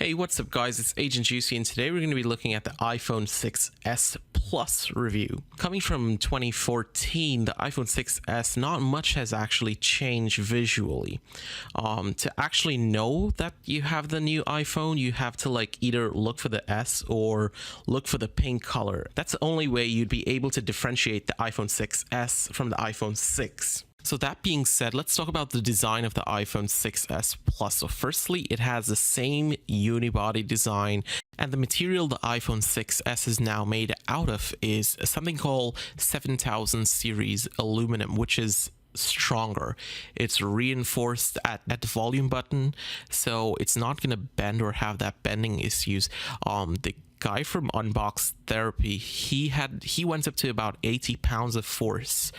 Hey, what's up guys, it's Agent Juicy and today we're going to be looking at the iPhone 6s Plus review. Coming from 2014, the iPhone 6s, not much has actually changed visually. To actually know that you have the new iPhone, you have to either look for the S or look for the pink color. That's the only way you'd be able to differentiate the iPhone 6s from the iPhone 6. So that being said, let's talk about the design of the iPhone 6s Plus. So firstly, it has the same unibody design, and the material the iPhone 6s is now made out of is something called 7000 series aluminum, which is stronger. It's reinforced at the volume button, so it's not going to bend or have that bending issues. The guy from Unbox Therapy, he went up to about 80 pounds of force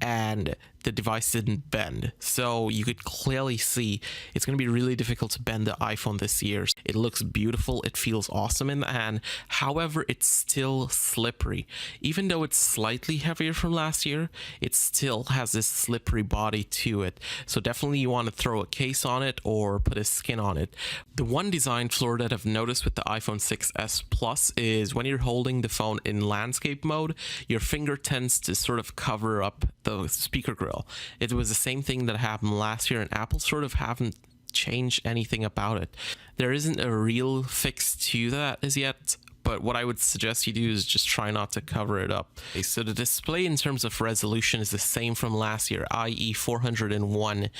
and the device didn't bend, so you could clearly see it's going to be really difficult to bend the iPhone this year. It looks beautiful, it feels awesome in the hand, however it's still slippery. Even though it's slightly heavier from last year, it still has this slippery body to it, so definitely you want to throw a case on it or put a skin on it. The one design flaw that I've noticed with the iPhone 6s Plus is when you're holding the phone in landscape mode, your finger tends to sort of cover up the speaker grill. It was the same thing that happened last year, and Apple sort of haven't changed anything about it. There isn't a real fix to that as yet, but what I would suggest you do is just try not to cover it up. Okay, so the display in terms of resolution is the same from last year, i.e. 401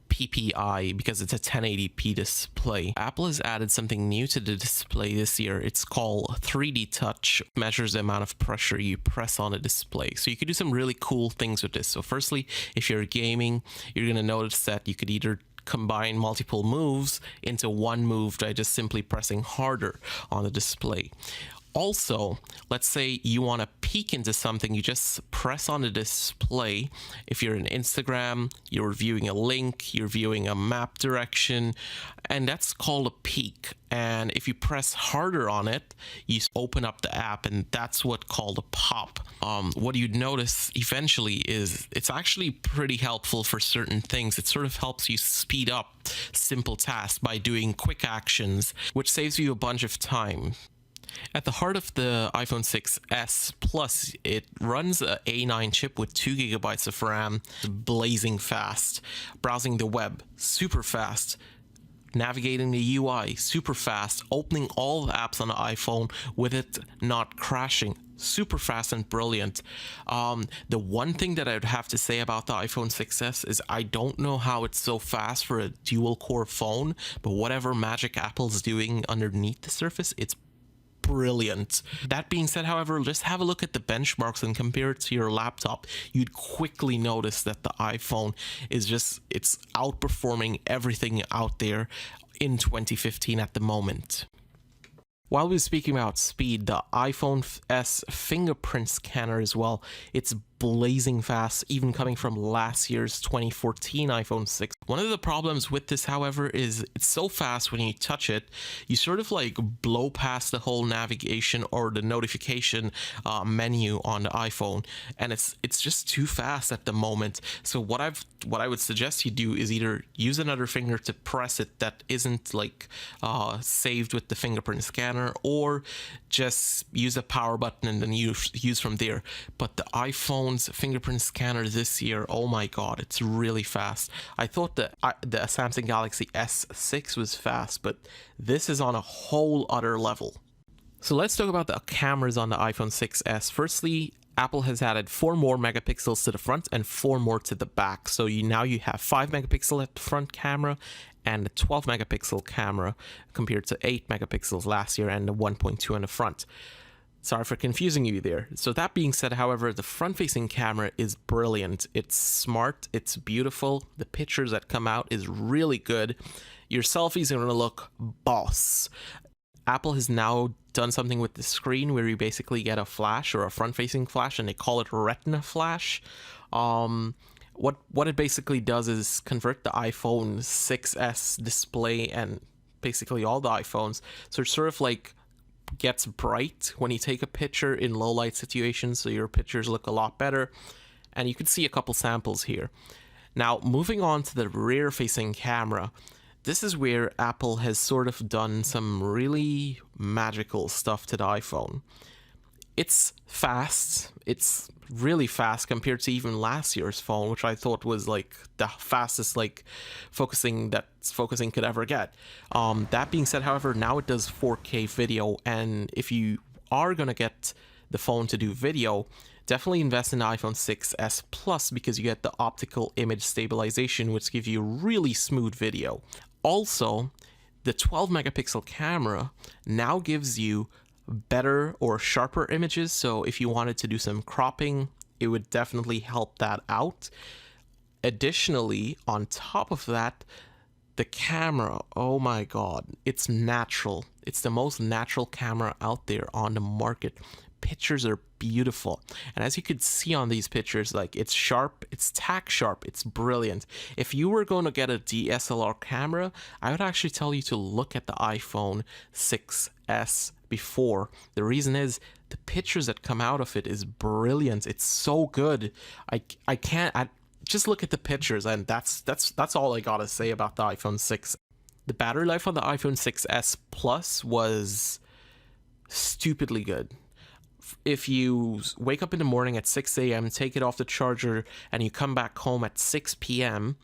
ppi, because it's a 1080p display. Apple has added something new to the display this year. It's called 3D Touch. It measures the amount of pressure you press on a display. So you could do some really cool things with this. So firstly, if you're gaming, you're going to notice that you could either combine multiple moves into one move by just simply pressing harder on the display. Also, let's say you want to peek into something, you just press on the display. If you're in Instagram, you're viewing a link, you're viewing a map direction, and that's called a peek. And if you press harder on it, you open up the app, and that's what's called a pop. What you'd notice eventually is it's actually pretty helpful for certain things. It sort of helps you speed up simple tasks by doing quick actions, which saves you a bunch of time. At the heart of the iPhone 6s Plus, it runs a A9 chip with 2 GB of RAM, blazing fast. Browsing the web, super fast. Navigating the UI, super fast. Opening all the apps on the iPhone with it not crashing, super fast and brilliant. The one thing that I would have to say about the iPhone 6s is I don't know how it's so fast for a dual core phone, but whatever magic Apple's doing underneath the surface, it's brilliant. That being said, however, just have a look at the benchmarks and compare it to your laptop. You'd quickly notice that the iPhone is it's outperforming everything out there in 2015 at the moment. While we're speaking about speed, the iPhone S fingerprint scanner as well, it's blazing fast, even coming from last year's 2014 iPhone 6. One of the problems with this, however, is it's so fast when you touch it, you sort of blow past the whole navigation or the notification menu on the iPhone, and it's just too fast at the moment. So what I would suggest you do is either use another finger to press it that isn't saved with the fingerprint scanner, or just use a power button and then use from there. But the iPhone's fingerprint scanner this year, oh my god, it's really fast. I thought the Samsung Galaxy S6 was fast, but this is on a whole other level. So let's talk about the cameras on the iPhone 6s. Firstly, Apple has added 4 more megapixels to the front and 4 more to the back. So now you have 5 megapixel at the front camera and a 12 megapixel camera compared to 8 megapixels last year and the 1.2 in the front. Sorry for confusing you there. So that being said, however, the front-facing camera is brilliant. It's smart, it's beautiful. The pictures that come out is really good. Your selfies are going to look boss. Apple has now done something with the screen where you basically get a flash or a front-facing flash, and they call it Retina Flash. What it basically does is convert the iPhone 6s display and basically all the iPhones, so it's sort of gets bright when you take a picture in low light situations, so your pictures look a lot better, and you can see a couple samples here. Now moving on to the rear facing camera, This is where Apple has sort of done some really magical stuff to the iPhone. It's fast. It's really fast compared to even last year's phone, which I thought was like the fastest focusing could ever get. That being said, however, now it does 4K video, and if you are gonna get the phone to do video, definitely invest in the iPhone 6s Plus, because you get the optical image stabilization, which gives you really smooth video. Also, the 12 megapixel camera now gives you better or sharper images, so if you wanted to do some cropping, it would definitely help that out. Additionally, on top of that, the camera, oh my god, it's natural. It's the most natural camera out there on the market. Pictures are beautiful, and as you could see on these pictures, like, it's sharp, it's tack sharp, it's brilliant. If you were going to get a DSLR camera, I would actually tell you to look at the iPhone 6s before. The reason is the pictures that come out of it is brilliant. It's so good. I can't just look at the pictures, and that's all I gotta say about the iPhone 6. The battery life on the iPhone 6s Plus was stupidly good. If you wake up in the morning at 6 a.m., take it off the charger, and you come back home at 6 p.m.,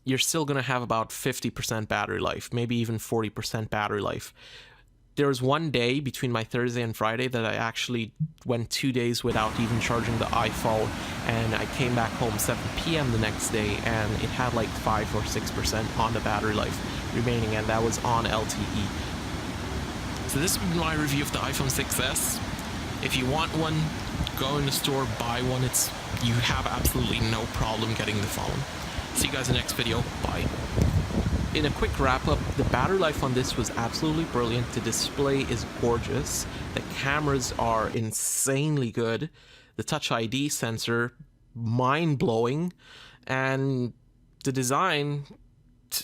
you're still going to have about 50% battery life, maybe even 40% battery life. There was one day between my Thursday and Friday that I actually went 2 days without even charging the iPhone, and I came back home 7 p.m. the next day, and it had like 5 or 6% on the battery life remaining, and that was on LTE. So this has been my review of the iPhone 6s. If you want one, go in the store, buy one. You have absolutely no problem getting the phone. See you guys in the next video. Bye. In a quick wrap up, the battery life on this was absolutely brilliant. The display is gorgeous. The cameras are insanely good. The Touch ID sensor, mind-blowing. And the design,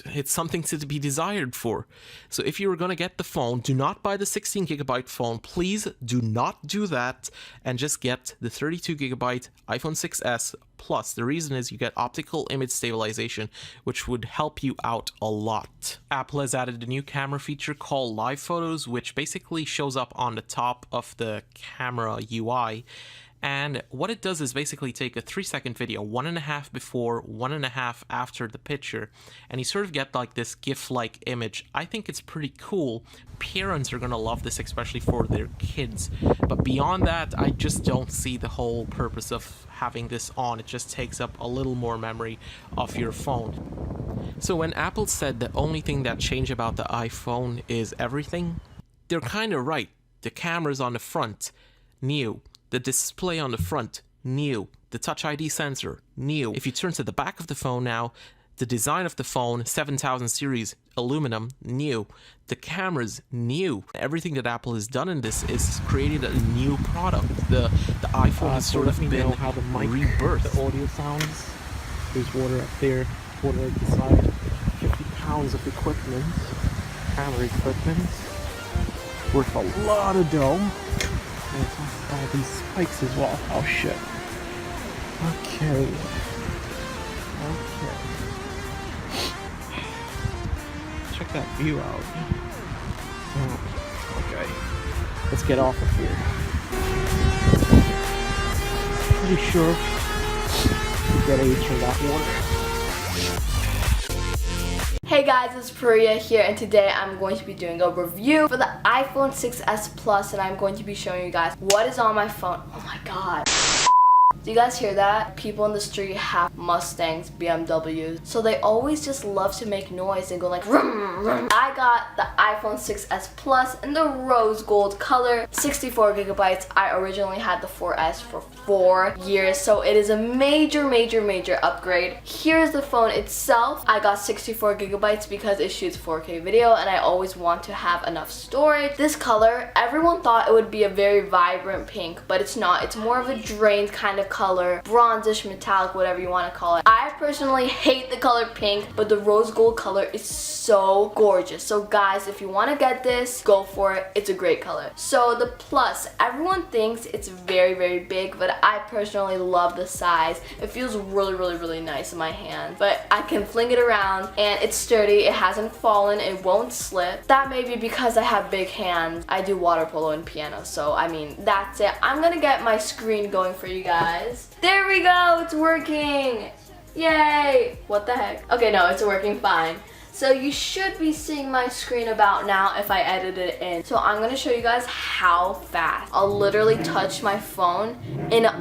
it's something to be desired for. So if you were going to get the phone, do not buy the 16 gigabyte phone. Please do not do that, and just get the 32 gigabyte iPhone 6s Plus. The reason is you get optical image stabilization, which would help you out a lot. Apple has added a new camera feature called Live Photos, which basically shows up on the top of the camera UI. And what it does is basically take a 3-second video, 1.5 before, 1.5 after the picture, and you sort of get like this GIF-like image. I think it's pretty cool. Parents are gonna love this, especially for their kids. But beyond that, I just don't see the whole purpose of having this on. It just takes up a little more memory of your phone. So when Apple said the only thing that changed about the iPhone is everything, they're kind of right. The camera's on the front, new. The display on the front, new. The Touch ID sensor, new. If you turn to the back of the phone now, the design of the phone, 7000 series, aluminum, new. The camera's new. Everything that Apple has done in this is created a new product. The iPhone has sort of been how the mic, rebirthed. The audio sounds. There's water up there, water at the side. 50 pounds of equipment, camera equipment, worth a lot of dough. And it's all these spikes as well. Oh shit. Okay. Check that view out. Oh, okay. Let's get off of here. Pretty sure we get age from that water. Hey guys, it's Priya here, and today I'm going to be doing a review for the iPhone 6s Plus, and I'm going to be showing you guys what is on my phone. Oh my god. Do you guys hear that? People in the street have Mustangs, BMWs, so they always just love to make noise and go like vroom, vroom. I got the iPhone 6s Plus in the rose gold color, 64 gigabytes. I originally had the 4S for 4 years, so it is a major upgrade. Here's the phone itself. I got 64 gigabytes because it shoots 4K video, and I always want to have enough storage. This color, everyone thought it would be a very vibrant pink, but it's not. It's more of a drained kind of color, bronzish, metallic, whatever you want to call it. I I personally hate the color pink, but the rose gold color is so gorgeous. So guys, if you want to get this, go for it. It's a great color. So the Plus, everyone thinks it's very, very big, but I personally love the size. It feels really, really, really nice in my hand. But I can fling it around and it's sturdy. It hasn't fallen. It won't slip. That may be because I have big hands. I do water polo and piano, so I mean, that's it. I'm gonna get my screen going for you guys. There we go. It's working. Yay! What the heck? Okay, no, it's working fine. So you should be seeing my screen about now if I edit it in. So I'm gonna show you guys how fast. I'll literally touch my phone and it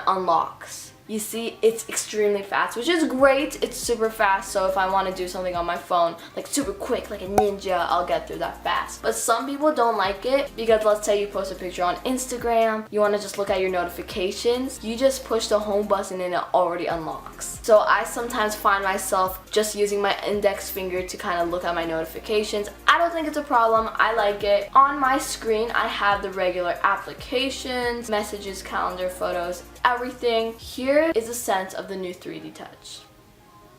unlocks. You see, it's extremely fast, which is great. It's super fast, so if I want to do something on my phone, like super quick, like a ninja, I'll get through that fast. But some people don't like it because let's say you post a picture on Instagram, you want to just look at your notifications, you just push the home button and it already unlocks. So I sometimes find myself just using my index finger to kind of look at my notifications. I don't think it's a problem. I like it. On my screen, I have the regular applications, messages, calendar, photos, everything. Here is a sense of the new 3D Touch.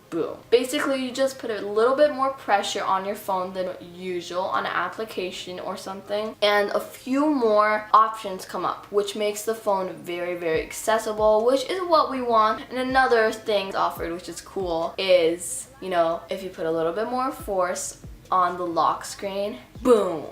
Boom. Basically, you just put a little bit more pressure on your phone than usual on an application or something, and a few more options come up, which makes the phone very, very accessible, which is what we want. And another thing offered, which is cool, is, you know, if you put a little bit more force on the lock screen, boom.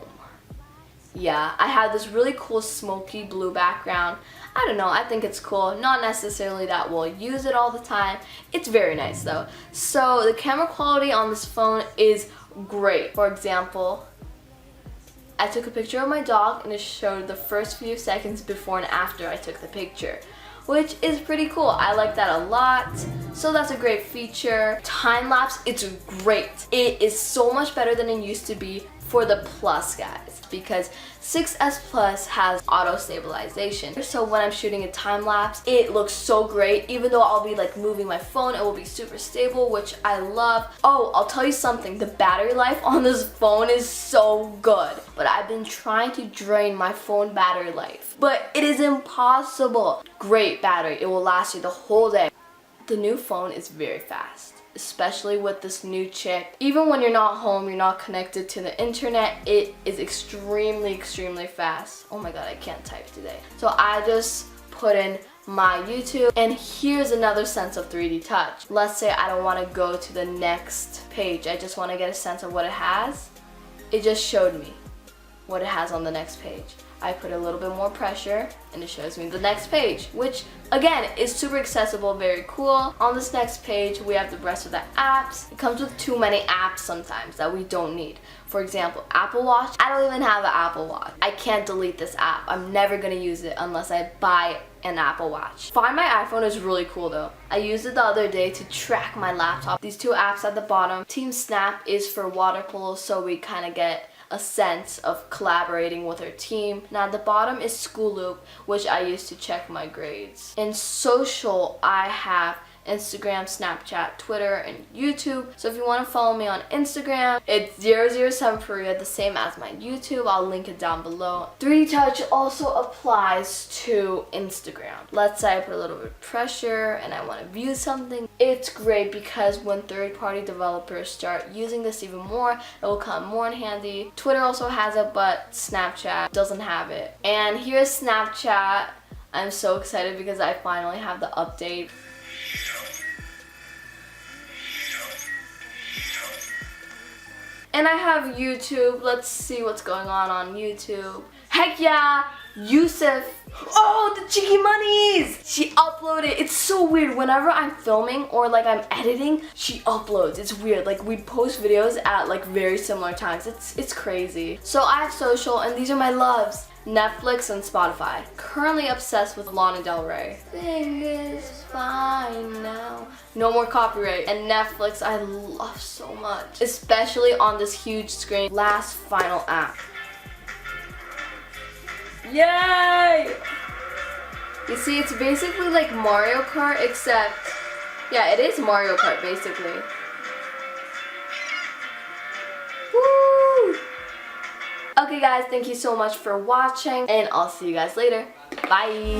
Yeah, I have this really cool smoky blue background. I don't know, I think it's cool. Not necessarily that we'll use it all the time. It's very nice though. So the camera quality on this phone is great. For example, I took a picture of my dog and it showed the first few seconds before and after I took the picture, which is pretty cool. I like that a lot. So that's a great feature. Time lapse, it's great. It is so much better than it used to be for the Plus, guys, because 6S Plus has auto stabilization. So when I'm shooting a time lapse, it looks so great. Even though I'll be like moving my phone, it will be super stable, which I love. Oh, I'll tell you something, the battery life on this phone is so good. But I've been trying to drain my phone battery life, but it is impossible. Great battery, it will last you the whole day. The new phone is very fast, especially with this new chip. Even when you're not home, you're not connected to the internet, it is extremely, extremely fast. Oh my god, I can't type today. So I just put in my YouTube, and here's another sense of 3D touch. Let's say I don't want to go to the next page, I just want to get a sense of what it has. It just showed me what it has on the next page. I put a little bit more pressure and it shows me the next page, which again is super accessible, very cool. On this next page we have the rest of the apps. It comes with too many apps sometimes that we don't need. For example, Apple Watch. I don't even have an Apple Watch. I can't delete this app. I'm never gonna use it unless I buy an Apple Watch. Find My iPhone is really cool though. I used it the other day to track my laptop. These two apps at the bottom. Team Snap is for water polo, so we kind of get a sense of collaborating with our team. Now at the bottom is School Loop, which I use to check my grades. In social, I have Instagram, Snapchat, Twitter, and YouTube. So if you want to follow me on Instagram, it's 007 Perea, the same as my YouTube. I'll link it down below. 3D Touch also applies to Instagram. Let's say I put a little bit of pressure and I want to view something. It's great because when third-party developers start using this even more, it will come more in handy. Twitter also has it, but Snapchat doesn't have it. And here's Snapchat. I'm so excited because I finally have the update. And I have YouTube. Let's see what's going on YouTube. Heck yeah, Yusuf. Oh, the Cheeky Monies! She uploaded. It's so weird. Whenever I'm filming or like I'm editing, she uploads. It's weird. Like we post videos at like very similar times. It's crazy. So I have social, and these are my loves. Netflix and Spotify. Currently obsessed with Lana Del Rey. Thing is fine now. No more copyright. And Netflix I love so much, especially on this huge screen. Last final app. Yay! You see, it's basically like Mario Kart, except, yeah, it is Mario Kart basically. Woo! Okay guys, thank you so much for watching, and I'll see you guys later. Bye!